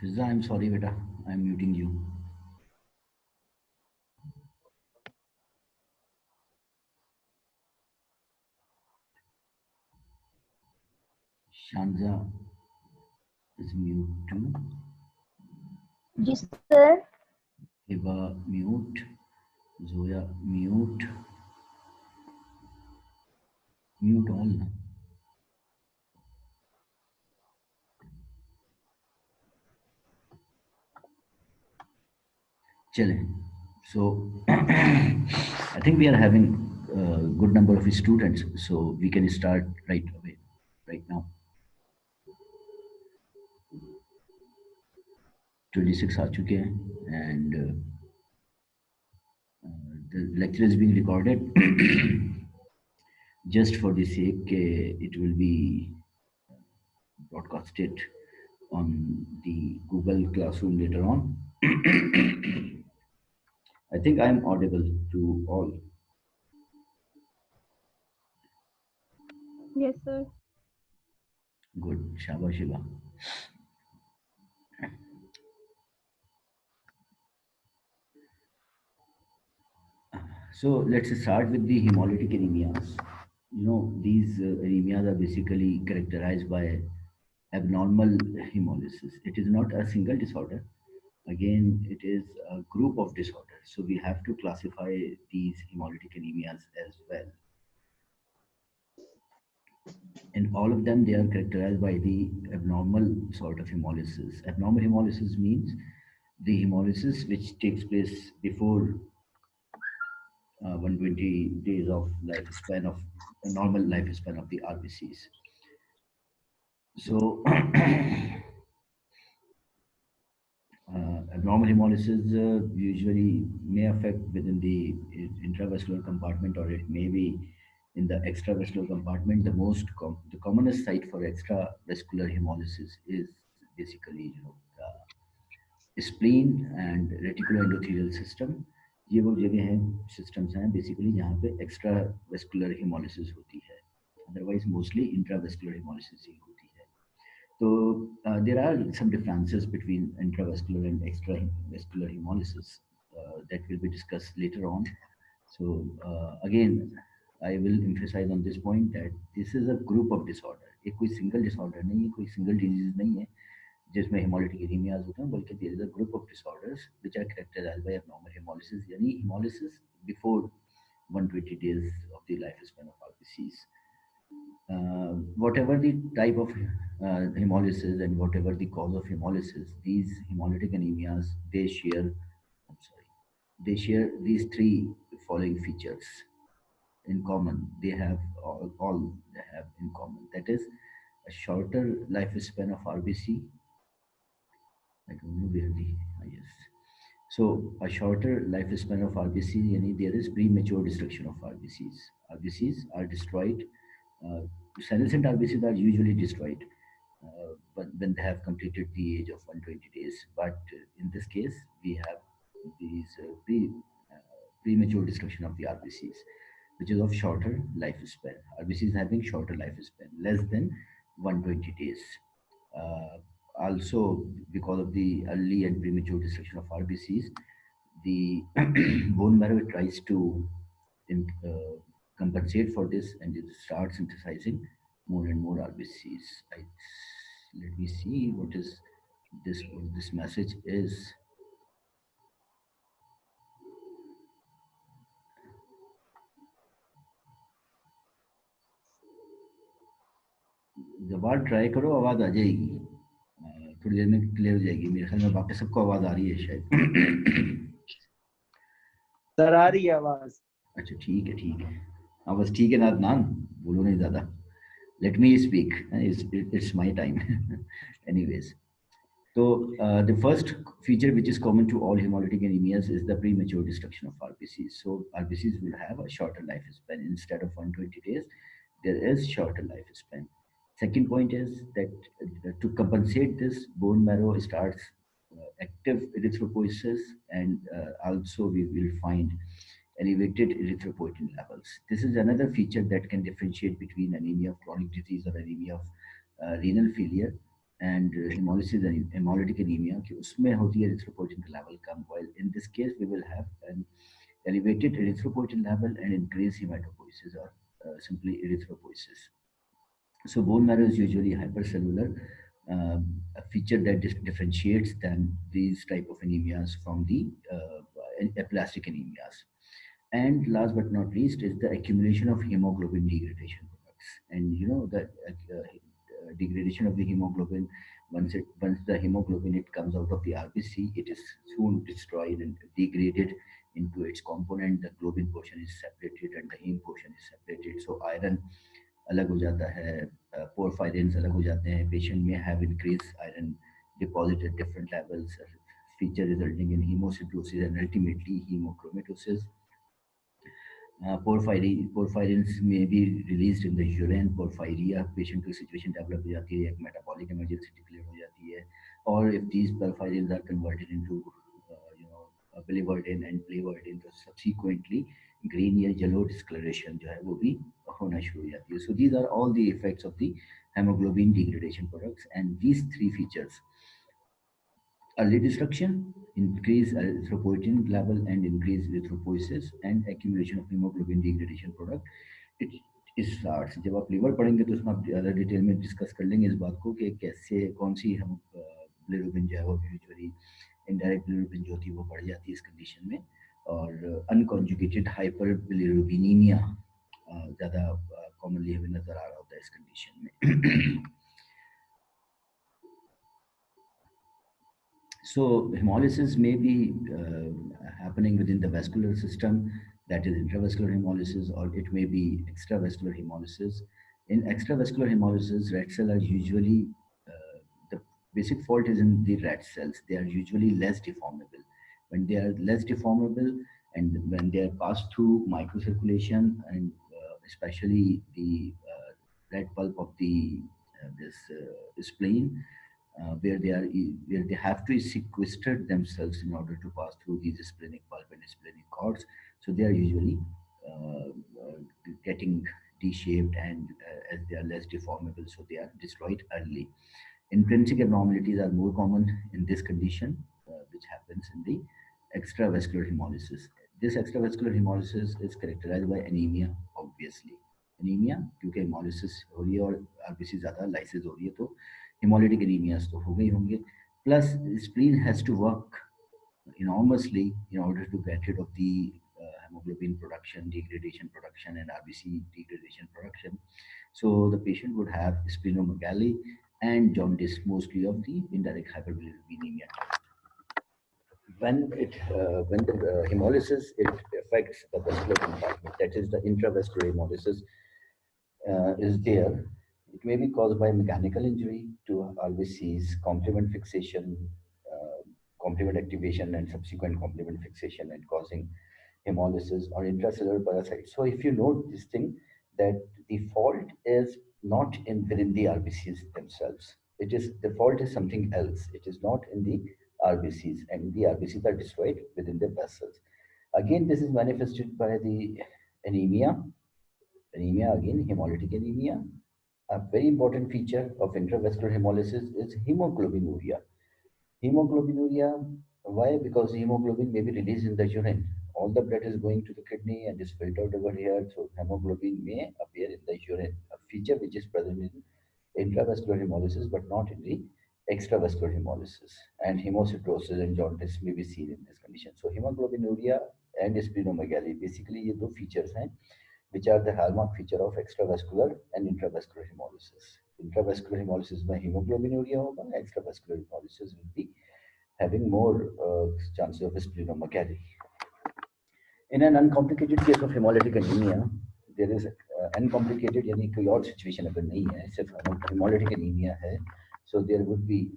Fiza, I'm sorry, beta. I'm muting you. Shanza is mute too. Yes, sir. Eva mute. Zoya mute. Mute all. Chale. So I think we are having a good number of students, so we can start right away, right now. 26 आ चुके हैं and the lecture is being recorded just for the sake it will be broadcasted on the Google Classroom later on. I think I am audible to all. Yes, sir. Good. Shaba Shiva. So let's start with the hemolytic anemias. You know, these anemias are basically characterized by abnormal hemolysis. It is not a single disorder. Again, it is a group of disorders. So we have to classify these hemolytic anemias as well. And all of them, they are characterized by the abnormal sort of hemolysis. Abnormal hemolysis means the hemolysis which takes place before 120 days of lifespan of a normal lifespan of the RBCs. So abnormal hemolysis usually may affect within the intravascular compartment, or it may be in the extravascular compartment. The commonest site for extravascular hemolysis is basically, you know, the spleen and reticuloendothelial system. ये वो जगह हैं, systems हैं basically जहाँ पे extravascular hemolysis होती है. Otherwise mostly intravascular hemolysis ही होती है. So there are some differences between intravascular and extravascular hemolysis that will be discussed later on. So again, I will emphasize on this point that this is a group of disorder. ये कोई single disorder नहीं है, कोई single disease नहीं है जिसमें hemolytic anemias होते हैं, बल्कि there is a group of disorders which are characterized by abnormal hemolysis, यानी hemolysis before 120 days of the lifespan of RBCs. Whatever the type of hemolysis and whatever the cause of hemolysis, these hemolytic anemias, they share these three following features in common. They have all they have in common. That is a shorter lifespan of RBC. I don't know where the yes. So a shorter lifespan of RBC, yani there is premature destruction of RBCs. RBCs are destroyed. Senescent RBCs are usually destroyed but when they have completed the age of 120 days. But in this case, we have these premature destruction of the RBCs, which is of shorter lifespan. RBCs having shorter lifespan, less than 120 days. Also, because of the early and premature destruction of RBCs, the bone marrow tries to compensate for this and it starts synthesizing more and more RBCs. Let me see what is this. What this message is. जब आप try करो आवाज आ जाएगी, थोड़ी देर में clear हो जाएगी. मेरे ख्याल में बाकी सबको आवाज आ रही है शायद. सर आ रही है आवाज. अच्छा ठीक है ठीक है. हाँ बस ठीक है ना अदनान, बोलो नहीं ज़्यादा. Let me speak. It's my time. Anyways, so the first feature which is common to all hemolytic anemias is the premature destruction of RBCs. So RBCs will have a shorter lifespan. Instead of 120 days, there is shorter lifespan. Second point is that to compensate this, bone marrow starts active erythropoiesis, and also we will find elevated erythropoietin levels. This is another feature that can differentiate between anemia of chronic disease or anemia of renal failure and hemolysis and hemolytic anemia कि उसमें होती है erythropoietin level come, while in this case we will have an elevated erythropoietin level and increased hematopoiesis or simply erythropoiesis. So bone marrow is usually hypercellular, a feature that differentiates then these type of anemias from the aplastic anemias. And last but not least is the accumulation of hemoglobin degradation products. And you know that degradation of the hemoglobin, once the hemoglobin it comes out of the RBC, it is soon destroyed and degraded into its component. The globin portion is separated and the heme portion is separated. So iron अलग हो जाता है, porphyrins अलग हो जाते हैं. Patient may have increased iron deposit at different levels, feature resulting in hemosiderosis and ultimately hemochromatosis. Porphyrins may be released in the urine. Porphyria patient की situation develop हो जाती है, एक metabolic emergency declare हो जाती है. Or if these porphyrins are converted into biliverdin and biliverdin, तो subsequently green या yellow discoloration जो है वो भी होना शुरू हो जाती है. So these are all the effects of the hemoglobin degradation products, and these three features: early destruction, increase erythropoietin level and increase erythropoiesis, and accumulation of hemoglobin degradation product. It starts जब आप liver पढ़ेंगे तो उसमें आप ज़्यादा detail में discuss कर लेंगे इस बात को कि कैसे कौन सी हम बिलिरुबिन जो है वो यूजुअली इनडायरेक्ट बिलिरुबिन जो होती है वो बढ़ जाती है इस कंडीशन में, और अनकॉन्जुगेटेड हाइपर बिलिरुबिनीमिया ज़्यादा कॉमनली हमें नज़र आ रहा होता है इस कंडीशन में. So hemolysis may be happening within the vascular system, that is intravascular hemolysis, or it may be extravascular hemolysis. In extravascular hemolysis, red cells are usually, the basic fault is in the red cells. They are usually less deformable. When they are less deformable and when they are passed through microcirculation and especially the red pulp of the this spleen, where they have to sequester themselves in order to pass through these splenic pulp and splenic cords. So they are usually uh, uh, getting D-shaped, and as they are less deformable, so they are destroyed early. Intrinsic abnormalities are more common in this condition, which happens in the extravascular hemolysis. This extravascular hemolysis is characterized by anemia, obviously. Anemia क्योंकि hemolysis हो रही है और RBC ज़्यादा lysis हो रही है, तो hemolytic anemias तो हो गई होंगे. Plus, spleen has to work enormously in order to get rid of the hemoglobin production, degradation production, and RBC degradation production. So the patient would have splenomegaly and jaundice, mostly of the indirect hyperbilirubinemia. When the hemolysis it affects the vascular compartment, that is the intravascular hemolysis is there. It may be caused by mechanical injury to RBCs, complement fixation, complement activation, and subsequent complement fixation, and causing hemolysis or intracellular parasites. So if you note this thing, that the fault is not in within the RBCs themselves. It is the fault is something else. It is not in the RBCs, and the RBCs are destroyed within the vessels. Again, this is manifested by the anemia. Anemia, again, hemolytic anemia. A very important feature of intravascular hemolysis is hemoglobinuria. Hemoglobinuria, why? Because hemoglobin may be released in the urine. All the blood is going to the kidney and is filtered over here, so hemoglobin may appear in the urine, a feature which is present in intravascular hemolysis but not in the extravascular hemolysis. And hemosiderosis and jaundice may be seen in this condition. So hemoglobinuria and splenomegaly, basically ये दो features हैं which are the hallmark feature of extravascular and intravascular hemolysis. Intravascular hemolysis में hemoglobinuria होगा, extravascular hemolysis will be having more chances of splenomegaly. In an uncomplicated case of hemolytic anemia, there is uncomplicated यानी कोई और situation अगर नहीं है, सिर्फ hemolytic anemia है, so there would be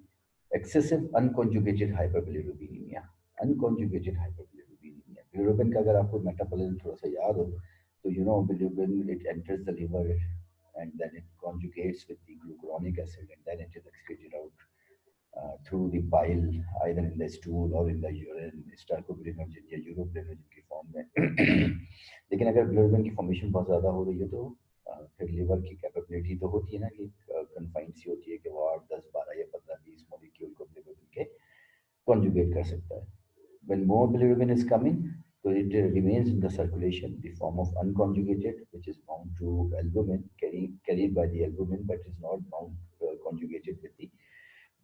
excessive unconjugated hyperbilirubinemia. Unconjugated hyperbilirubinemia. Bilirubin का अगर आपको मेटाबॉलिज्म थोड़ा सा याद हो, तो you know bilirubin it enters the liver and then it conjugates with the glucuronic acid, and then it is excreted out through the bile, either in the stool or in the urine, स्टार्कोबिलिनोजन या urobilinogen की form में. लेकिन अगर bilirubin की formation बहुत ज़्यादा हो रही है तो फिर लिवर की कैपेबिलिटी तो होती है ना कि कन्फाइंड सी होती है कि वो 8, 10, 12 या 15, 20 मॉलिक्यूल को बिलिरुबिन के कॉन्जुगेट कर सकता है. When more bilirubin is coming, so it remains in the circulation, the form of unconjugated, which is bound to albumin, carried by the albumin, but is not bound conjugated with the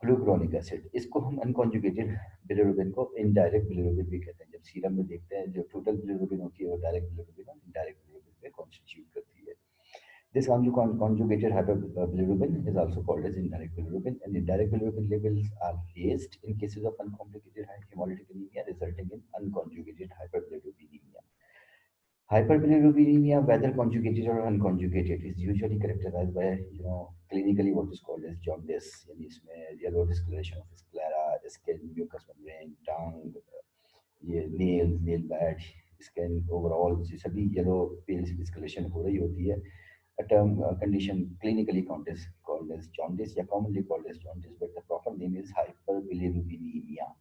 glucuronic acid. इसको हम unconjugated bilirubin को indirect bilirubin भी कहते हैं. जब serum में देखते हैं जो टोटल बिलिरुबिन होती है वो डायरेक्ट बिलिरुबिन और इनडायरेक्ट बिलिरुबिन में कॉन्स्टिट्यूट करती है. This conjugated hyperbilirubin is also called as indirect bilirubin, and indirect bilirubin levels are raised in cases of uncomplicated hemolytic anemia, resulting in unconjugated hyperbilirubinemia. Hyperbilirubinemia, whether conjugated or unconjugated, is usually characterized by clinically what is called as jaundice. यानी इसमें yellow discoloration of sclera, skin, mucous membrane, tongue, ये nail bed, skin overall ये सभी yellow pale discoloration हो रही होती है. A term condition clinically called as jaundice, या commonly called as jaundice, but the proper name is hyperbilirubinemia.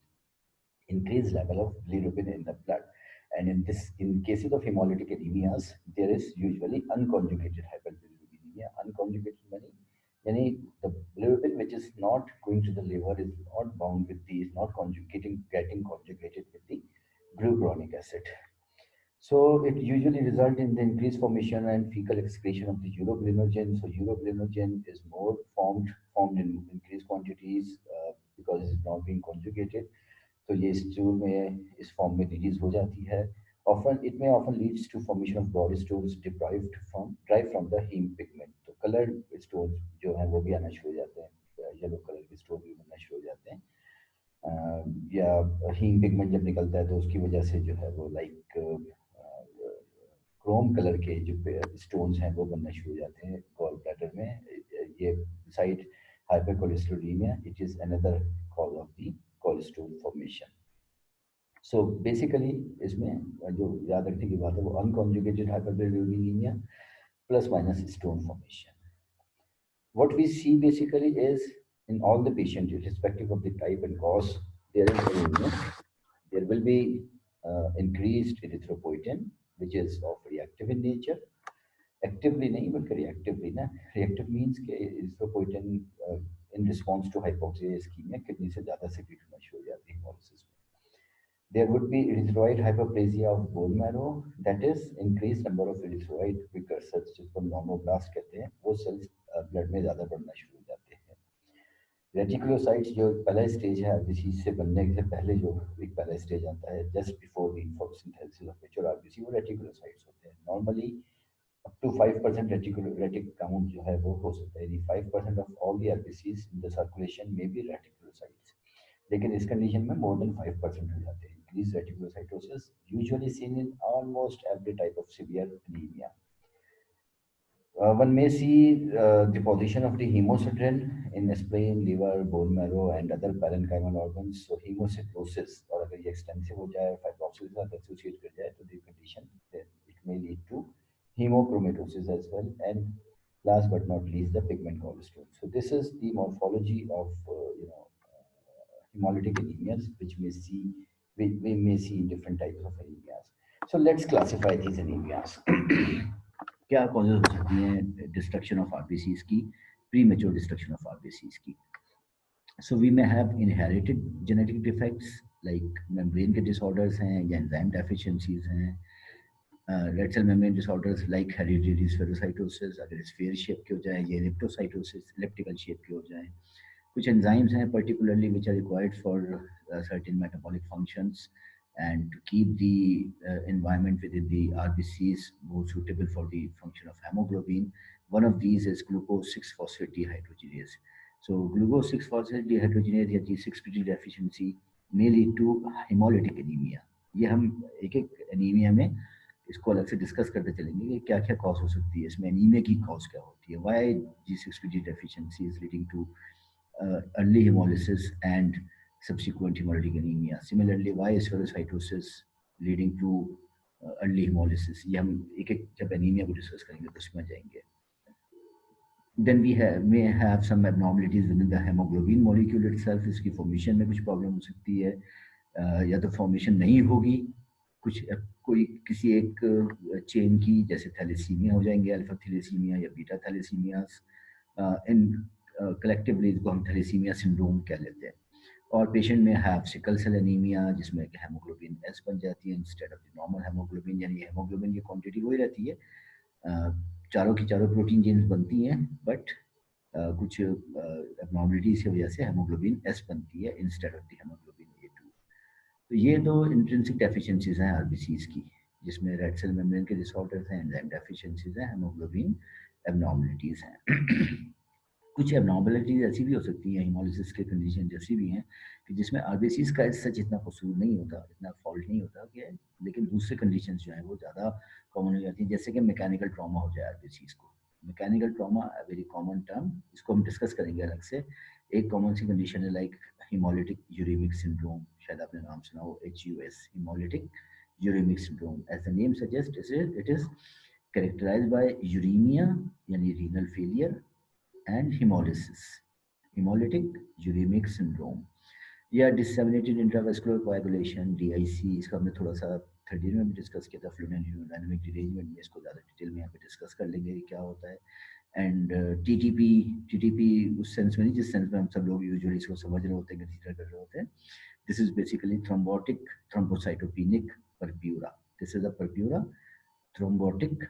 Increased level of bilirubin in the blood. And in cases of hemolytic anemias, there is usually unconjugated hyperbilirubinemia. Unconjugated meaning, the bilirubin which is not going to the liver is not bound with the, is not getting conjugated with the glucuronic acid. So it usually results in the increased formation and fecal excretion of the urobilinogen. So urobilinogen is more formed in increased quantities because it's not being conjugated. तो ये stool में इस form में release हो जाती है. Often leads to formation of blood stones derived from the heme pigment. तो colour stone जो है वो भी आना शुरू हो जाते हैं, येलो कलर के स्टोन भी बनना शुरू हो जाते हैं. या हीम पिगमेंट जब निकलता है तो उसकी वजह से जो है वो लाइक क्रोम कलर के जो स्टोन्स हैं वो बनना शुरू हो जाते हैं गॉल ब्लैडर में. ये side hypercholesterolemia, it is another cause of the cholesterol formation. So basically इसमें जो याद रखने की बात है वो unconjugated hyperbilirubinemia plus minus stone formation. What we see basically is in all the patients, irrespective of the type and cause, there is anemia. There will be increased erythropoietin, which is of reactive in nature. Actively नहीं बल्कि reactively ना. Reactive means कि erythropoietin in response to hypoxia ischemia kidney से ज़्यादा secrete होना शुरू हो जाती है hemolysis में. There would be erythroid hyperplasia of bone marrow, that is increased number of erythroid precursors जिसको normoblast कहते हैं, वो cells blood में ज़्यादा बढ़ना शुरू हो जाते हैं. रेटिकुलोसाइट्स जो पहला स्टेज है आरबीसी से बनने से पहले जो एक पहला स्टेज आता है just before the photosynthesis of mature RBC, वो रेटिकुलोसाइट्स होते हैं. Normally up to 5% retic count जो है वो हो सकता है. यदि 5% of all the RBCs in the circulation may be reticulocytes, लेकिन इस कंडीशन में more than 5% हो जाते हैं. Increased reticulocytosis usually seen in almost every type of severe anemia. One may see deposition of the hemosiderin in spleen, liver, bone marrow, and other parenchymal organs. So hemocytosis, और अगर ये extensive हो जाए, fibrosis के साथ associate कर जाए, तो the condition it may lead to hemochromatosis as well. And last but not least, the pigment gallstone. So this is the morphology of hemolytic anemias, which we may see in different types of anemias. So let's classify these anemias. क्या causes हो सकती हैं destruction of RBCs की, premature destruction of RBCs की. So we may have inherited genetic defects like membrane के disorders हैं या enzyme deficiencies हैं. Red cell membrane disorders like hereditary spherocytosis अगर स्फीयर शेप के हो जाए, या इलिप्टोसाइटोसिस इलिप्टिकल शेप के हो जाए. कुछ एंजाइम्स हैं particularly which are required for certain metabolic functions and to keep the environment within the RBCs more suitable for the function of hemoglobin. One of these is glucose 6-phosphate dehydrogenase. So glucose 6-phosphate dehydrogenase या G6PD deficiency may lead to hemolytic anemia. ये हम एक एक anaemia में इसको अलग से discuss करते चलेंगे कि क्या क्या कॉज हो सकती है इसमें, एनीमिया की कॉज क्या होती है, why G6PD deficiency is leading to early hemolysis and subsequent hemolytic anemia. Similarly, why is spherocytosis leading to early hemolysis? ये हम एक एक जब एनीमिया को डिस्कस करेंगे तो उसमें जाएंगे. then we have may have some abnormalities within the hemoglobin molecule itself. इसकी फॉर्मेशन में कुछ प्रॉब्लम हो सकती है, या तो फॉर्मेशन नहीं होगी, कुछ कोई किसी एक चेन की, जैसे थैलेसीमिया हो जाएंगे, अल्फा थैलेसीमिया या बीटा थैलेसीमिया, इन कलेक्टिवली इसको हम थैलेसीमिया सिंड्रोम कह लेते हैं। और पेशेंट में हैव सिकल सेल एनीमिया, जिसमें हेमोग्लोबिन एस बन जाती है instead of the normal haemoglobin, यानी हेमोग्लोबिन की क्वांटिटी वही रहती है, चारों की चारों प्रोटीन जीन्स बनती हैं, बट कुछ एबनॉर्मलिटीज की वजह से हेमोग्लोबिन एस बनती है instead of the haemoglobin A two. तो ये दो इंट्रिंसिक डेफिशिएंसीज हैं आरबीसीज की, जिसमें रेड सेल मेम्ब्रेन के डिसऑर्डर्स हैं, एंजाइम डेफिशिएंसीज हैं, हेमोग्लोबिन एबनॉर्मलिटीज हैं। कुछ एबनॉर्मलिटीज ऐसी भी हो सकती हैं हीमोलिसिस के कंडीशन जैसी भी हैं कि जिसमें आरबीसीज का सच इतना कसूर नहीं होता, इतना फॉल्ट नहीं होता कि, लेकिन दूसरे कंडीशंस जो हैं वो ज़्यादा कॉमन हो जाती हैं, जैसे कि मैकेनिकल ट्रॉमा हो जाए आरबीसीज को। Mechanical trauma very common term, इसको हम डिस्कस करेंगे अलग से। एक कॉमन सी कंडीशन है लाइक हीमोलिटिक यूरेमिक सिंड्रोम, शायद आपने नाम सुना हो, HUS, hemolytic uremic syndrome. As the name suggest, it is characterized by uremia, यानी renal failure, and hemolysis, hemolytic uremic syndrome, या disseminated intravascular coagulation, DIC। इसका हमने थोड़ा सा थर्ड ईयर में भी डिस्कस किया था, फ्लूइड एंड हेमोडायनामिक डिरेंजमेंट में, इसको ज़्यादा डिटेल में यहाँ पे डिस्कस कर लेंगे कि क्या होता है। एंड टीटीपी उस सेंस में नहीं जिस सेंस में हम सब लोग यूजुअली इसको समझ रहे होते हैं, कंसीडर कर रहे होते हैं। This is basically thrombotic thrombocytopenic purpura. This is a purpura thrombotic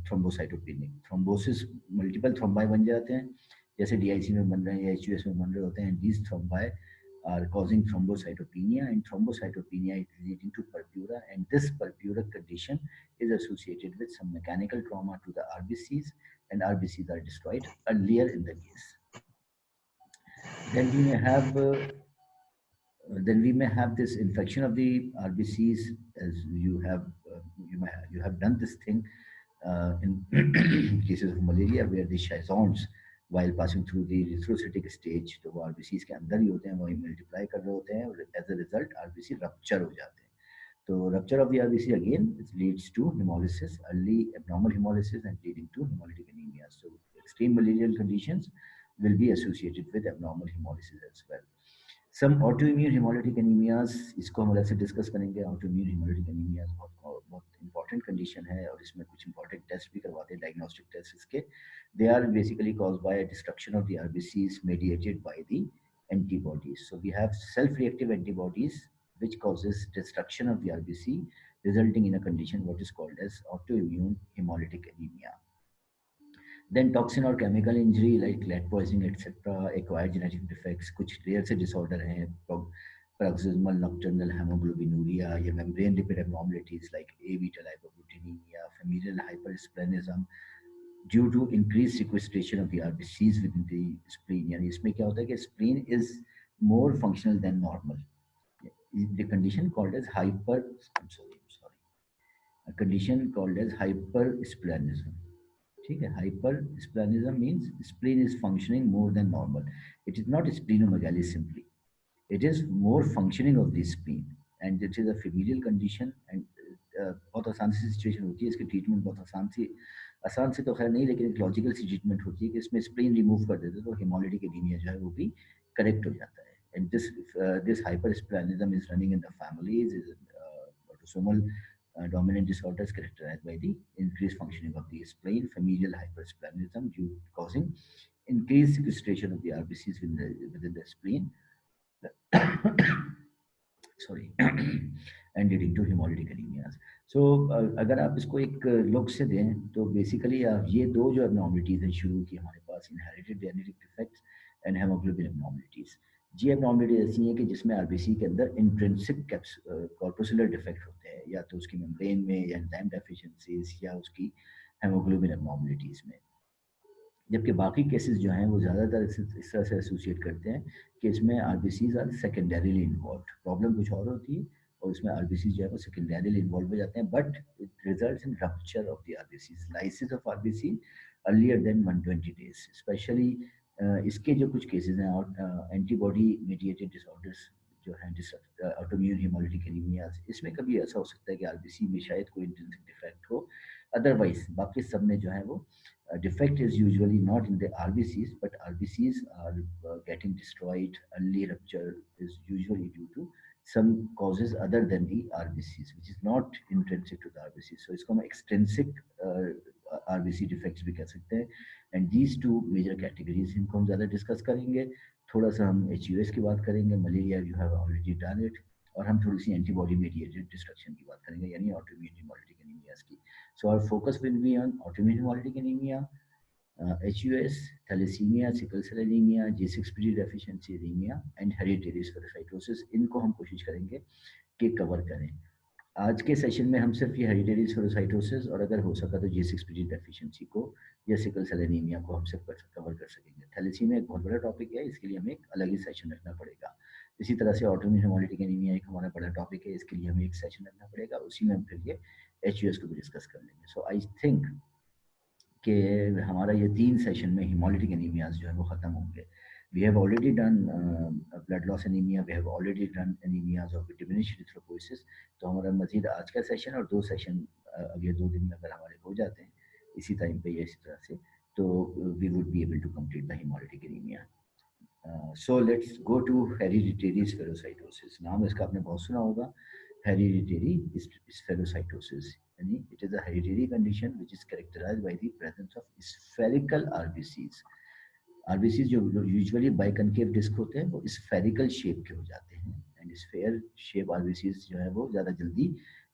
thrombocytopenic. Thrombosis, multiple thrombi बन जाते हैं, जैसे डीआईसी में बन रहे हैं या एचयूएस में बन रहे होते हैं। These thrombi are causing thrombocytopenia, and thrombocytopenia is leading to purpura, and this purpura condition is associated with some mechanical trauma to the RBCs, and RBCs are destroyed earlier in the case. Then we may have this infection of the RBCs, as you have you have done this thing in cases of malaria, where the schizons, while passing through the erythrocytic stage, तो वो RBCs के अंदर ही होते हैं, वही multiply कर रहे होते हैं, और as a result RBC rupture हो जाते हैं। तो rupture of the RBC again, it leads to hemolysis, early abnormal hemolysis, and leading to hemolytic anemia. So extreme malarial conditions will be associated with abnormal hemolysis as well. Some autoimmune haemolytic anaemias, इसको हम अलग से discuss करेंगे। Autoimmune haemolytic anaemias बहुत बहुत important condition है, और इसमें कुछ इंपॉर्टेंट टेस्ट भी करवाते हैं, डायग्नोस्टिक टेस्ट इसके। They are basically caused by destruction of the RBCs mediated by the antibodies. So we have self-reactive antibodies which causes destruction of the RBC, resulting in a condition what is called as autoimmune hemolytic anemia. Then toxin और chemical injury like lead poisoning etc, acquired genetic defects, कुछ rare से disorder हैं, paroxysmal nocturnal hemoglobinuria या membrane lipid abnormalities like A beta lipoproteinemia, familial hypersplenism due to increased sequestration of the RBCs within the spleen। यानी इसमें क्या होता है कि spleen is more functional than normal। The condition called as I'm sorry, a condition called as hypersplenism। ठीक है, hypersplenism means spleen is functioning more than normal. It is not splenomegaly simply, it is more functioning of the spleen, and it is a familial condition. And बहुत आसान सी situation होती है, इसकी treatment बहुत आसान से तो खैर नहीं, लेकिन एक लॉजिकल सी ट्रीटमेंट होती है कि इसमें स्प्लीन रिमूव कर देते तो हेमोलिटिक एनीमिया जो है वो भी करेक्ट हो जाता है। And this hypersplenism is running in the families, is autosomal dominant disorders characterized by the increased functioning of the spleen, familial hypersplenism due causing increased sequestration of the RBCs within the spleen, sorry, and leading to hemolytic anemias. So अगर आप इसको एक look से दें तो basically ये दो जो एबनॉर्मलिटीज हैं शुरू की हमारे पास, inherited genetic defects and haemoglobin abnormalities. जी एबनॉर्मलिटीज ऐसी हैं कि जिसमें आरबीसी के अंदर इंट्रिंसिक कॉर्पोसुलर डिफेक्ट होते हैं, या तो उसकी मेम्ब्रेन में, या एंजाइम डेफिशिएंसीज, या उसकी हेमोग्लोबिन एबनॉर्मलिटीज में। जबकि बाकी केसेस जो हैं वो ज़्यादातर इस तरह से एसोसिएट करते हैं कि इसमें आरबीसीज आर सेकेंडरीली इन्वॉल्व। प्रॉब्लम कुछ और होती है और इसमें आरबीसीज जो है वो सेकेंडरीली इन्वॉल्व हो जाते हैं, but it results in rupture of the RBCs, lysis of RBC earlier than 120 days। Specially इसके जो कुछ केसेस हैं और एंटीबॉडी मेडिएटेड डिसऑर्डर्स जो है ऑटोम्यून हिमोलिटिक एनीमियाज, इसमें कभी ऐसा हो सकता है कि आरबीसी में शायद कोई इंट्रिंसिक डिफेक्ट हो, अदरवाइज बाकी सब में जो है वो defect is usually not in the RBCs, but RBCs are getting destroyed. Early rupture is usually due to some causes other than the RBCs, which is not intrinsic to the RBCs. So इसको हम extrinsic RBC defects भी कह सकते हैं. And these two major categories इनको हम ज़्यादा discuss करेंगे. थोड़ा सा हम HUS की बात करेंगे, malaria you have already done it, और हम थोड़ी सी एंटीबॉडी मेडिएटेड डिस्ट्रक्शन की बात करेंगे, यानी ऑटोइम्यून हेमोलिटिक एनीमियाज की. So our focus will be on autoimmune hemolytic anemia, HUS, thalassemia, sickle cell anemia, G6PD deficiency anemia and hereditary spherocytosis. इनको हम कोशिश करेंगे कि कवर करें. आज के सेशन में हम सिर्फ ये हेरिटेरी स्फेरोसाइटोसिस और अगर हो सका तो G6PD डेफिशिएंसी को या सिकल सेल एनीमिया को हम सिर्फ कवर कर सकेंगे. थैलेसीमिया एक बहुत बड़ा टॉपिक है, इसके लिए हमें एक अलग ही सेशन रखना पड़ेगा. इसी तरह से ऑटोइम्यून हेमोलिटिक एनीमिया एक हमारा बड़ा टॉपिक है, इसके लिए हमें एक सेशन रखना पड़ेगा, उसी में हम फिर ये HUS को भी डिस्कस कर लेंगे. सो आई थिंक कि हमारा ये 3 सेशन में हेमोलिटिक एनीमियाज जो है वो ख़त्म होंगे. We have already done blood loss anemia, we have already done anemias of diminished erythropoiesis. तो हमारा मजीद आज का सेशन और 2 सेशन अगले 2 दिन में अगर हमारे हो जाते हैं इसी टाइम पे या इसी तरह से, तो we would be able to complete the hemolytic anemia. So let's go to hereditary spherocytosis. नाम इसका आपने बहुत सुना होगा, hereditary spherocytosis. यानी it is a hereditary condition which is characterized by the presence of spherical RBCs. RBCs जो usually biconcave disc होते हैं वो स्फेरिकल शेप के हो जाते हैं, एंड स्फेयर शेप RBCs जो है वो ज़्यादा जल्दी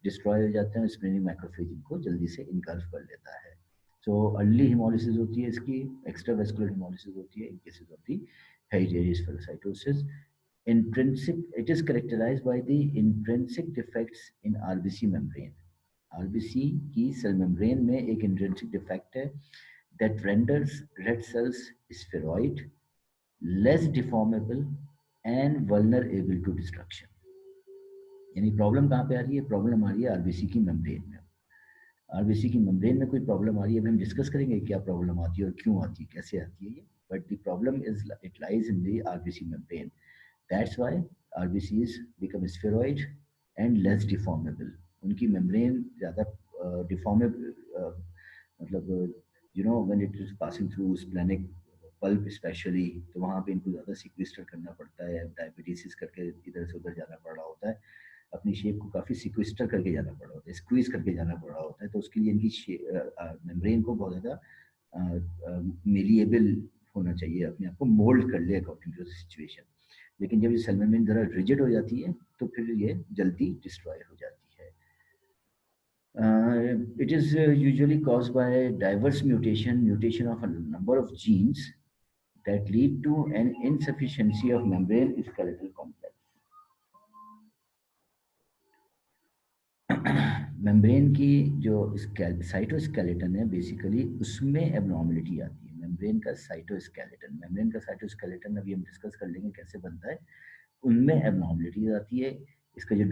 डिस्ट्रॉय हो जाते हैं, स्प्रेनिंग मैक्रोफेज इनको जल्दी से इनकल्फ कर लेता है. सो अर्ली हिमोलिसिस होती है इसकी, एक्स्ट्रावेस्कुलर हिमोलिसिस होती है in cases of the hereditary spherocytosis. Intrinsic, it is characterized by the intrinsic defects in RBC membrane. RBC की सेल मेम्ब्रेन में एक इंट्रिंसिक डिफेक्ट है that renders red cells spheroid, less deformable and vulnerable to destruction. यानी problem कहाँ पे आ रही है? Problem आ रही है आरबीसी की मेम्ब्रेन में. आरबीसी की मेम्ब्रेन में कोई प्रॉब्लम आ रही है, अभी हम डिस्कस करेंगे क्या प्रॉब्लम आती है और क्यों आती है, कैसे आती है ये. But the problem is it lies in the RBC membrane. That's why RBCs become spheroid and less deformable. उनकी मेम्ब्रेन ज़्यादा डिफॉर्मेबल, मतलब you know when it is passing through splenic pulp specially, तो वहाँ पे इनको ज़्यादा सिक्वेस्टर करना पड़ता है, डायबिटीज करके इधर से उधर जाना पड़ रहा होता है, अपनी शेप को काफ़ी सिक्वेस्टर करके जाना पड़ रहा होता है, स्क्वीज करके जाना पड़ रहा होता है. तो उसके लिए इनकी मेम्ब्रेन को बहुत ज़्यादा मेलिएबल होना चाहिए, अपने आप को मोल्ड कर ले अकॉर्डिंग टू द सिचुएशन. लेकिन जब ये सेल मेम्ब्रेन ज़रा रिजिड हो जाती है तो फिर ये जल्दी डिस्ट्रॉय हो जाती है. It is usually caused by diverse mutation of a number of genes that lead to an insufficiency of membrane skeletal complex. Membrane की जो साइटोस्केलेटन है बेसिकली उसमें एबनॉर्मलिटी आती है. मेम्ब्रेन का साइटोस्केलेटन अभी हम डिस्कस कर लेंगे कैसे बनता है, उनमें एबनॉर्मलिटी आती है. इसका जो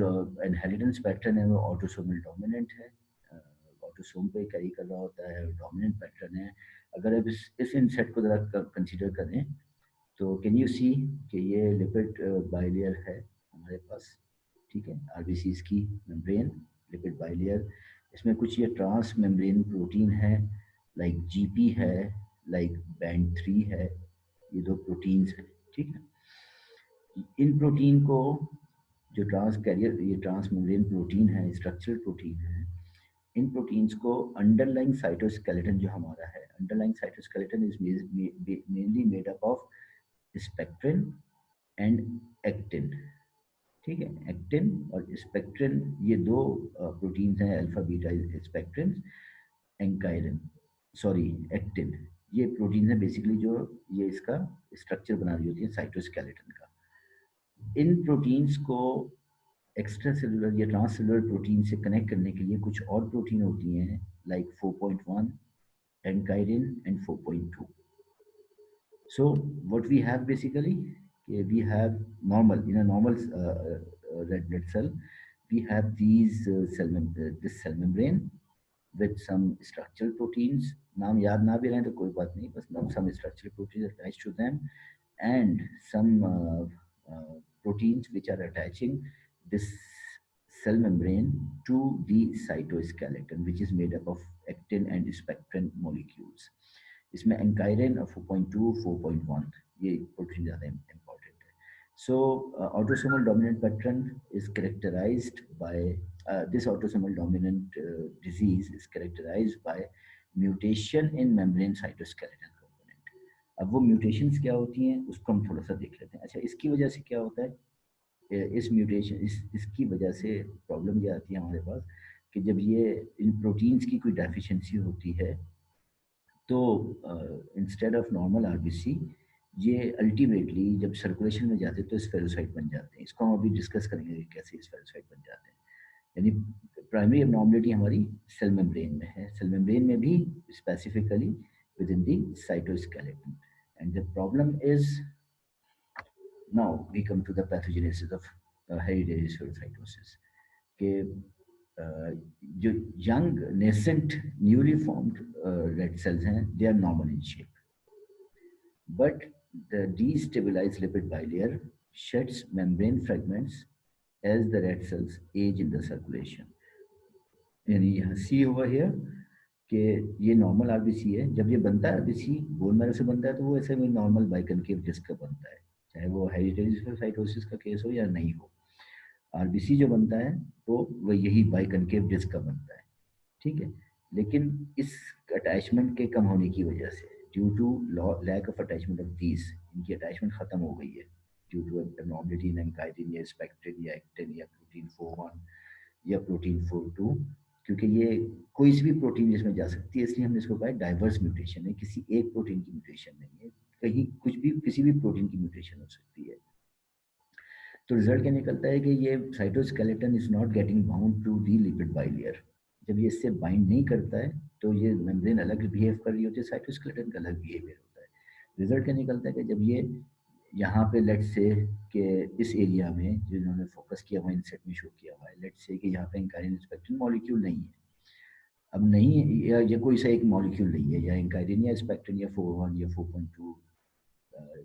इनहेरिटेंस पैटर्न है वो ऑटोसोमल डोमिनेंट है, ऑटोसोम पे कैरी कर रहा होता है, डोमिनेंट पैटर्न है. अगर अब इस इनसेट को ज़रा कंसीडर करें तो कैन यू सी कि ये लिपिड बाइलेयर है हमारे पास, ठीक है, आरबीसीज की मेम्ब्रेन लिपिड बाइलेयर. इसमें कुछ ये ट्रांस मेम्ब्रेन प्रोटीन है, लाइक जीपी है, लाइक बैंड 3 है, ये 2 प्रोटीन्स हैं, ठीक है. इन प्रोटीन को जो ये ट्रांस मेम्ब्रेन प्रोटीन है, स्ट्रक्चरल प्रोटीन है, इन प्रोटीन्स को अंडरलाइंग साइटोस्केलेटन जो हमारा है, underlying cytoskeleton is mainly made up of spectrin and actin, ठीक है. एक्टिन और स्पेक्ट्रिन ये 2 प्रोटीन्स हैं, alpha beta spectrin, ankyrin, sorry actin, ये प्रोटीन है बेसिकली जो ये इसका स्ट्रक्चर बना रही होती है साइटोस्केलेटन का. इन प्रोटीन्स को एक्स्ट्रा सेलुलर या ट्रांस सेलुलर प्रोटीन से कनेक्ट करने के लिए कुछ और प्रोटीन होती हैं, like 4.1, एंकाइरिन and 4.2. So what we have basically, we have in a normal red blood cell, we have this cell membrane with some structural proteins. नाम याद ना भी रहे तो कोई बात नहीं, बस some structural proteins attached to them and some proteins which are attaching this cell membrane to the cytoskeleton, which is made up of actin and spectrin molecules. इसमें एंकाइरिन 4.2 4.1 ये प्रोटीन ज़्यादा इम्पोर्टेंट है. So autosomal dominant pattern is characterized by this autosomal dominant disease is characterized by mutation in membrane cytoskeletal component. अब वो mutations क्या होती हैं उसको हम थोड़ा सा देख लेते हैं. अच्छा, इसकी वजह से क्या होता है, इस म्यूटेशन इसकी वजह से प्रॉब्लम ये आती है हमारे पास कि जब ये इन प्रोटीन्स की कोई डेफिशिएंसी होती है तो इंस्टेड ऑफ नॉर्मल आरबीसी ये अल्टीमेटली जब सर्कुलेशन में जाते हैं तो स्फेरोसाइट बन जाते हैं. इसको हम अभी डिस्कस करेंगे कि कैसे स्फेरोसाइट बन जाते हैं. यानी प्राइमरी एबनॉर्मलिटी हमारी सेल मेम्ब्रेन में है, सेल मेम्ब्रेन में भी specifically with in the cytoskeleton. And the problem is now we come to the pathogenesis of hereditary spherocytosis के जो young nascent newly formed red cells हैं they are normal in shape, but the destabilized lipid bilayer sheds membrane fragments as the red cells age in the circulation. यानी यहाँ सी over here कि ये normal RBC है. जब ये बनता है आरबीसी बोन मैरो से बनता है तो वो ऐसे में नॉर्मल बाइकनकेव डिस्क का बनता है, चाहे वो हेरिटेज स्फेरोसाइटोसिस का केस हो या नहीं हो. आरबीसी जो बनता है तो वो यही बाइकनकेव डिस्क का बनता है, ठीक है. लेकिन इस अटैचमेंट के कम होने की वजह से due to lack of attachment of these, इनकी अटैचमेंट खत्म हो गई है due to abnormality in ankyrin या स्पेक्ट्रिन या एक्टिन या प्रोटीन 4.1 या प्रोटीन 4.2, क्योंकि ये कोई सी भी प्रोटीन जिसमें जा सकती है इसलिए हमने इसको कहा डाइवर्स म्यूटेशन है, किसी एक प्रोटीन की म्यूटेशन नहीं है, कहीं कुछ भी किसी भी प्रोटीन की म्यूटेशन हो सकती है. तो रिजल्ट क्या निकलता है कि ये cytoskeleton is not getting bound to the lipid bilayer. जब ये इससे बाइंड नहीं करता है तो ये मेम्ब्रेन अलग बिहेव कर रही होती है, साइटोस्केलेटन का अलग बिहेवियर होता है. रिजल्ट क्या निकलता है कि जब ये यहाँ पे लेट्स से कि इस एरिया में जिन्होंने फोकस किया हुआ इनसेट में शो किया हुआ है, लेट्स से कि यहाँ पे इंकाइरिन स्पेक्ट्रिन मॉलिक्यूल नहीं है. अब नहीं या ये कोई सा एक मॉलिक्यूल नहीं है, या इंकाइरिन या स्पेक्ट्रिन या 4.1 या 4.2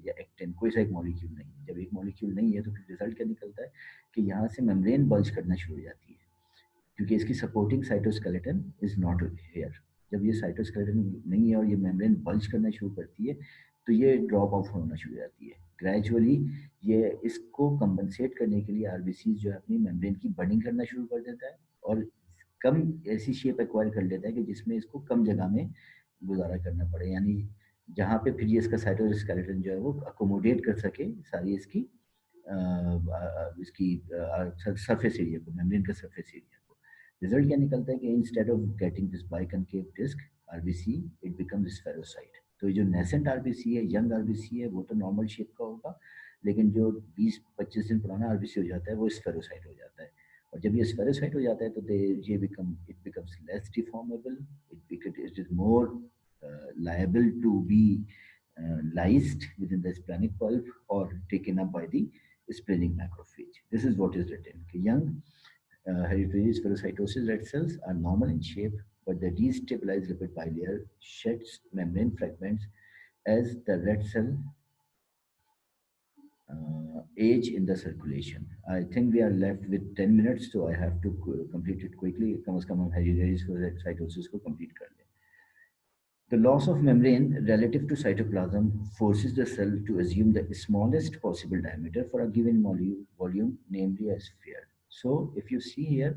या एक्टिन, कोई सा एक मॉलिक्यूल नहीं है. जब एक मॉलिक्यूल नहीं है तो फिर रिजल्ट क्या निकलता है कि यहाँ से मेम्ब्रेन बल्ज करना शुरू हो जाती है क्योंकि इसकी supporting cytoskeleton is not here. जब ये साइटोस्केलेटन नहीं है और ये मेम्ब्रेन बल्ज करना शुरू करती है तो ये ड्रॉप ऑफ होना शुरू हो जाती है ग्रेजुअली. ये इसको कंपनसेट करने के लिए आरबीसी जो है अपनी मेम्ब्रेन की बर्निंग करना शुरू कर देता है और कम ऐसी शेप एक्वायर कर लेता है कि जिसमें इसको कम जगह में गुजारा करना पड़े, यानी जहाँ पे फिर ये इसका साइटोस्केलेटन जो है वो अकोमोडेट कर सके सारी इसकी सरफेस एरिया को, मेम्ब्रेन का सरफेस एरिया को. रिजल्ट क्या निकलता है कि instead of getting this biconcave disc RBC it becomes spherocyte. तो ये जो नेसेंट आरबीसी है, यंग आरबीसी है, वो तो नॉर्मल शेप का होगा, लेकिन जो 20-25 दिन पुराना आरबीसी हो जाता है वो स्फेरोसाइट हो जाता है. और जब ये स्फेरोसाइट हो जाता है तो ये becomes less deformable, it is more liable to be lysed within the splenic pulp or taken up by the splenic macrophage. This is what is written. Young hereditary spherocytosis red cells are normal in shape, but the destabilized lipid bilayer sheds membrane fragments as the red cell age in the circulation. I think we are left with 10 minutes, so I have to complete it quickly. कम से कम हम hereditary spherocytosis को complete कर लें. The loss of membrane relative to cytoplasm forces the cell to assume the smallest possible diameter for a given volume, namely a sphere. So, if you see here,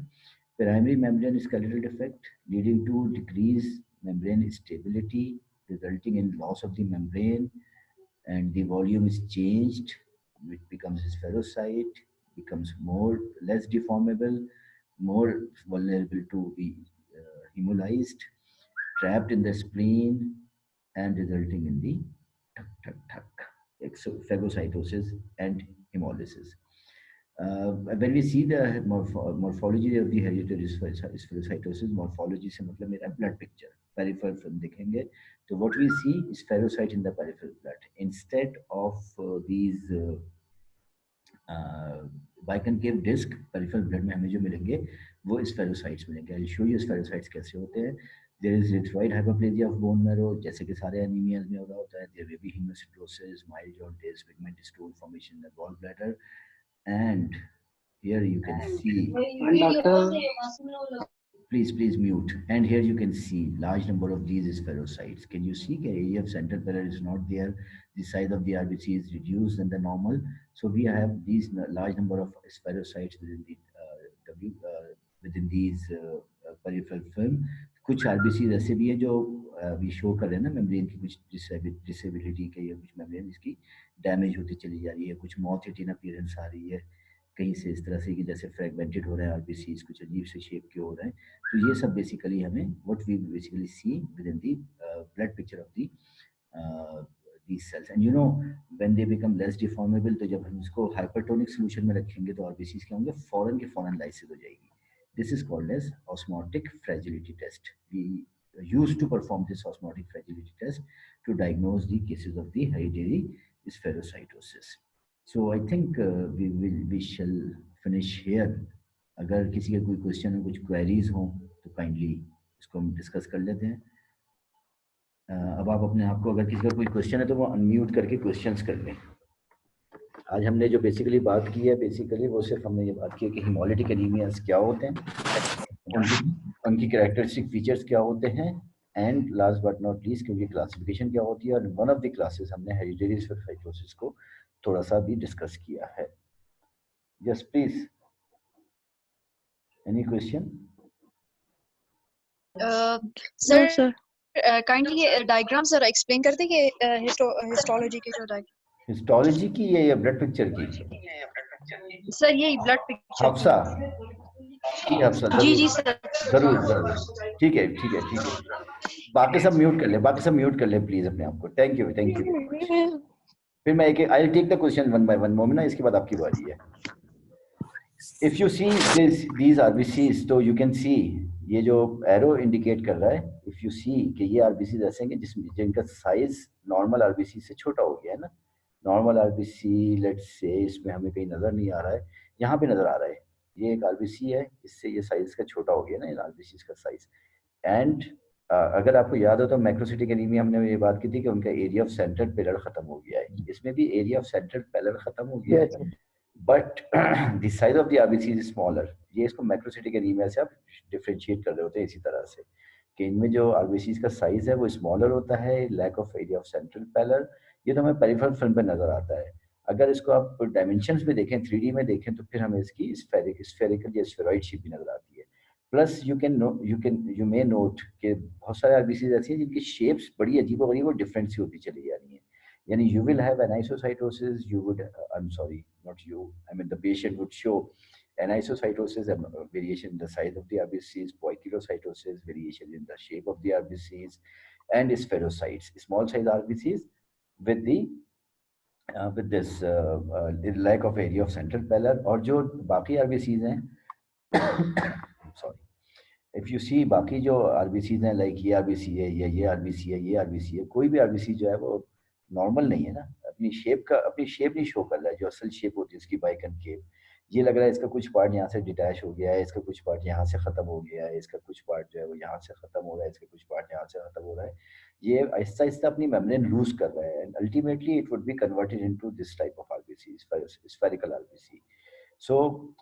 primary membrane skeletal defect leading to decreased membrane stability, resulting in loss of the membrane, and the volume is changed, which becomes spherocyte, becomes less deformable, more vulnerable to be hemolyzed, trapped in the spleen, and resulting in the phagocytosis and hemolysis. When we see the morphology of the hereditary spherocytosis, morphology से मतलब मेरा blood picture, peripheral film देखेंगे, तो what we see is spherocyte in the peripheral blood instead of these biconcave disc peripheral blood में हमें जो मिलेंगे वो स्फेरोसाइट्स मिलेंगे. आई शो यू स्फेरोसाइट्स कैसे होते हैं. There is erythroid hypoplasia of bone marrow, जैसे कि सारे एनीमियाज में हो रहा होता है. There will be haemosiderosis, mild jaundice, pigment stone formation in the gall bladder, and here you can see, And doctor, please mute. And here you can see large number of these spherocytes. Can you see the area of central pillar is not there? The size of the RBC is reduced than the normal. So we have these large number of spherocytes within the within these peripheral film. कुछ RBC ऐसे भी है जो अभी show कर रहे हैं ना मेम्ब्रेन की कुछ डिसेबिलिटी के या कुछ मेम्ब्रेन इसकी डैमेज होती चली जा रही है, कुछ मॉथ एटिन अपीयरेंस आ रही है कहीं से इस तरह से कि जैसे फ्रेगमेंटेड हो रहे हैं आरबीसी कुछ अजीब से शेप के हो रहे हैं. तो ये सब बेसिकली हमें what we basically see with in the blood picture of the these cells. And you know when they become less deformable, तो जब हम इसको hypertonic solution में रखेंगे तो RBCs क्या होंगे, फौरन के फौरन lysis हो जाएगी. This is called as osmotic fragility test. We used to perform this osmotic fragility test to diagnose the cases of the hereditary spherocytosis. So I think we shall finish here. अगर किसी का कोई question हो, कुछ queries हो तो kindly इसको हम डिस्कस कर लेते हैं. अब आप अपने आप को, अगर किसी का कोई क्वेश्चन है तो वो अनम्यूट करके क्वेश्चंस कर लें. आज हमने जो बेसिकली बात की है, बेसिकली वो सिर्फ हमने ये बात की है कि हिमोलिटिक एनीमियास क्या होते हैं, उनकी कैरेक्टरिस्टिक फीचर्स क्या होते हैं, and last but not least उनकी क्लासिफिकेशन क्या होती है. और वन ऑफ द क्लासेस हमने हेरिडिटरी स्फेरोसाइटोसिस को थोड़ा सा भी डिस्कस किया है. Yes please, any question? Sir kindly diagram sir explain कर देंगे हिस्टोलॉजी के जो डायग्राम. हिस्टोलॉजी की या ब्लड पिक्चर की? सर यही ब्लड पिक्चर हफ्सा की, हफ्सा जी जी सर जरूर जरूर. ठीक है ठीक है ठीक है. बाकी सब म्यूट कर ले, बाकी सब म्यूट कर ले प्लीज अपने आप को. Thank you very much. फिर मैं एक I take the question one by one moment ना, इसके बाद आपकी बारी है. If you see this these RBCs, तो यू कैन सी ये जो एरो इंडिकेट कर रहा है, इफ यू सी कि ये आरबीसीज ऐसे हैं जिसमें जिनका साइज नॉर्मल आरबीसी से छोटा हो गया है ना. नॉर्मल आरबीसी लेट्स से इसमें हमें कहीं नजर नहीं आ रहा है, यहाँ पे नजर आ रहा है. ये एक आरबीसी है, इससे ये साइज का छोटा हो गया ना, इन आरबीसी का साइज. एंड अगर आपको याद हो तो मैक्रोसिटिक एनीमिया हमने ये बात की थी कि उनका एरिया ऑफ सेंट्रल पिलर खत्म हो गया है. इसमें भी एरिया ऑफ सेंट्रल पिलर खत्म हो गया है, but the size of the RBC is smaller. ये इसको मैक्रोसिटिक एनीमिया से आप डिफरेंशिएट कर रहे होते हैं इसी तरह से कि इनमें जो आरबीसी का साइज है वो स्मॉलर होता है, lack of area of central pallor. ये तो हमें पेरिफेरल फिल्म पे नजर आता है. अगर इसको आप डायमेंशंस में देखें, 3D में देखें, तो फिर हमें इसकी स्फेरिकल या स्फेरॉइड शेप भी नजर आती है. प्लस यू मे नोट कि बहुत सारे आरबीसी ऐसी हैं जिनकी शेप्स बड़ी अजीब और डिफरेंट सी होती चली जा रही हैं. Yani you will have anisocytosis, you would, I'm sorry, not you, I mean the patient would show anisocytosis, variation in the size of the RBCs, poikilocytosis, variation in the shape of the RBCs, and spherocytes, small size RBCs with the with this lack of area of central pallor. और जो बाकी RBCs हैं sorry, if you सी बाकी जो RBC हैं, like ये RBC है या ये आरबीसी है, ये आरबीसी है, कोई भी आरबीसी जो है वो नॉर्मल नहीं है ना. अपनी शेप नहीं शो कर रहा है जो असल शेप होती है उसकी बाइकनकेव. ये लग रहा है इसका कुछ पार्ट यहाँ से डिटैच हो गया है, इसका कुछ पार्ट यहाँ से खत्म हो गया है, इसका कुछ पार्ट जो है वो यहाँ से खत्म हो रहा है, इसका कुछ पार्ट यहाँ से खत्म हो रहा है. ये आहिस्ता आहिस्ता अपनी मेम्ब्रेन लूज कर रहा है, and ultimately it would be converted into this type of RBC, spherical RBC. So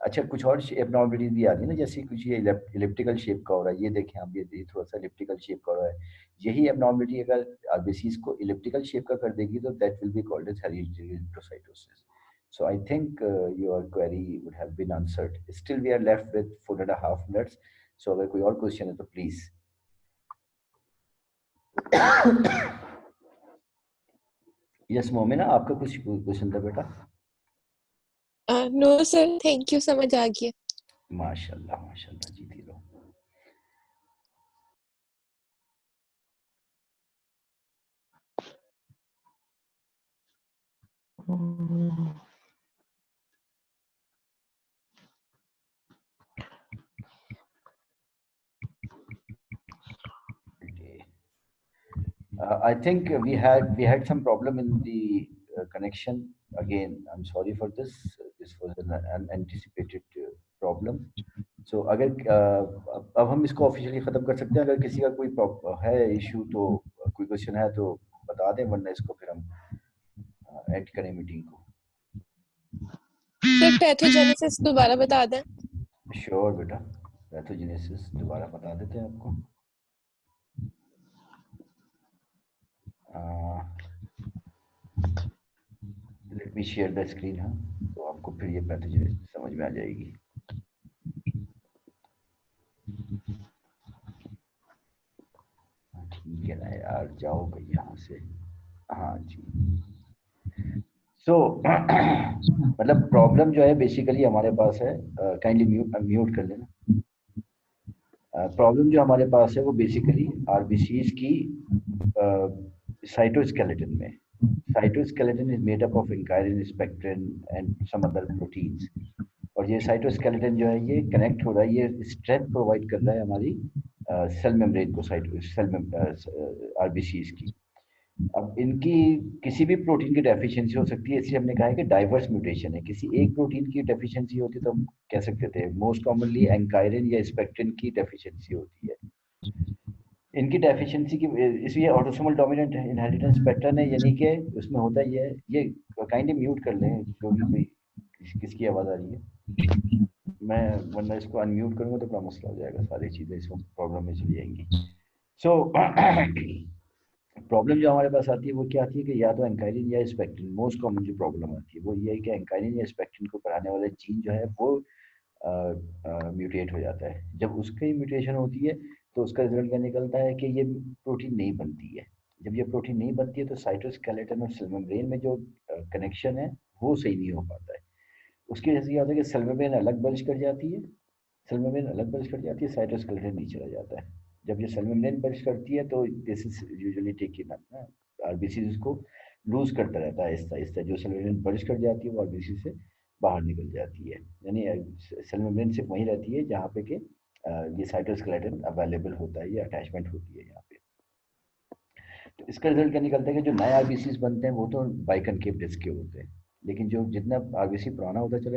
अच्छा, कुछ और एबनॉर्मलिटीज भी आ रही है ना, जैसे कुछ ये इलिप्टिकल शेप का हो रहा है. ये देखें आप, ये थोड़ा सा इलिप्टिकल शेप का हो रहा है. यही एबनॉर्मलिटी अगर आरबीसीज को इलिप्टिकल शेप का कर देगी तो that will be called as hereditary lymphocytosis. So I think your query would have been answered. Still we are left with 4.5 minutes. So अगर कोई और क्वेश्चन है तो प्लीज. यस मोमिना, आपका कुछ क्वेश्चन था बेटा? नो सर, थैंक यू, समझ आ गया. माशाल्लाह माशाल्लाह, जीती रहो. I think we had some problem in the connection. Again, I'm sorry for this. This was an unanticipated problem. So अगर अब हम इसको ऑफिशियली खत्म कर सकते हैं. अगर किसी का कोई है इशू तो कोई क्वेश्चन है तो बता दें, वरना इसको फिर हम एंड करें मीटिंग को. सर पैथोजेनेसिस दोबारा बता दें। श्योर बेटा, पैथोजेनेसिस दोबारा बता देते हैं आपको। Let me share the screen. हाँ, तो आपको फिर ये पैथोजेनेसिस समझ में आ जाएगी। ठीक है ना यार, जाओ भाई यहाँ से। हाँ जी। सो मतलब प्रॉब्लम जो है बेसिकली हमारे पास है, काइंडली म्यूट कर लेना। प्रॉब्लम जो हमारे पास है वो बेसिकली आरबीसीज की साइटोस्केलेटन में। Cytoskeleton is made up of ankyrin, spectrin and some other proteins. और ये साइटोस्केलेटन जो है ये कनेक्ट हो रहा है, ये स्ट्रेंथ प्रोवाइड कर रहा है हमारी सेल मेम्ब्रेन को, आरबीसीज की। अब इनकी किसी भी प्रोटीन की डेफिशिएंसी हो सकती है, इसलिए हमने कहा है कि डाइवर्स म्यूटेशन है। किसी एक प्रोटीन की डेफिशिएंसी होती तो हम कह सकते थे मोस्ट कॉमनली एंकायरिन या स्पेक्ट्रिन की डेफिशिएंसी होती है। इनकी डेफिशिएंसी की इसलिए ऑटोसोमल डोमिनेंट इनहेरिटेंस पैटर्न है, यानी कि उसमें होता ही है ये। काइंडली म्यूट कर लें, जो भी कोई किसकी आवाज़ आ रही है। मैं वरना इसको अनम्यूट करूँगा तो बड़ा मसला हो जाएगा, सारी चीज़ें इसमें प्रॉब्लम में चली जाएंगी। सो प्रॉब्लम जो हमारे पास आती है वो क्या आती है कि या तो एंकाइरिन या स्पेक्ट्रिन। मोस्ट कॉमन जो प्रॉब्लम आती है वो ये है कि एंकाइरिन या स्पेक्ट्रिन को बढ़ाने वाला जीन जो है वो म्यूटेट हो जाता है। जब उसकी म्यूटेशन होती है तो उसका रिजल्ट क्या निकलता है कि ये प्रोटीन नहीं बनती है। जब ये प्रोटीन नहीं बनती है तो साइटोस्केलेटन और सेल मेम्ब्रेन में जो कनेक्शन है वो सही नहीं हो पाता है। उसकी वजह से क्या होता है कि सेल मेम्ब्रेन अलग बल्ज कर जाती है, सेल मेम्ब्रेन अलग बल्ज कर जाती है, साइटोस्केलेटन नीचे चला जाता है। जब ये सेल मेम्ब्रेन बल्ज करती है तो this is usually taking up ना, आरबीसी उसको लूज करता रहता है आहिस्ता आहिस्ता। जो सेल मेम्ब्रेन बल्ज कर जाती है वो आरबीसी से बाहर निकल जाती है, यानी सेल मेम्ब्रेन सिर्फ वहीं रहती है जहाँ पे कि ये साइटोस्केलेटन अवेलेबल होता है, ये अटैचमेंट होती है यहाँ पे। तो इसका रिजल्ट क्या निकलता है कि जो नए आरबीसी बनते हैं वो तो बाइकनकेव डिस्क के होते हैं, लेकिन जो जितना आरबीसी पुराना होता चला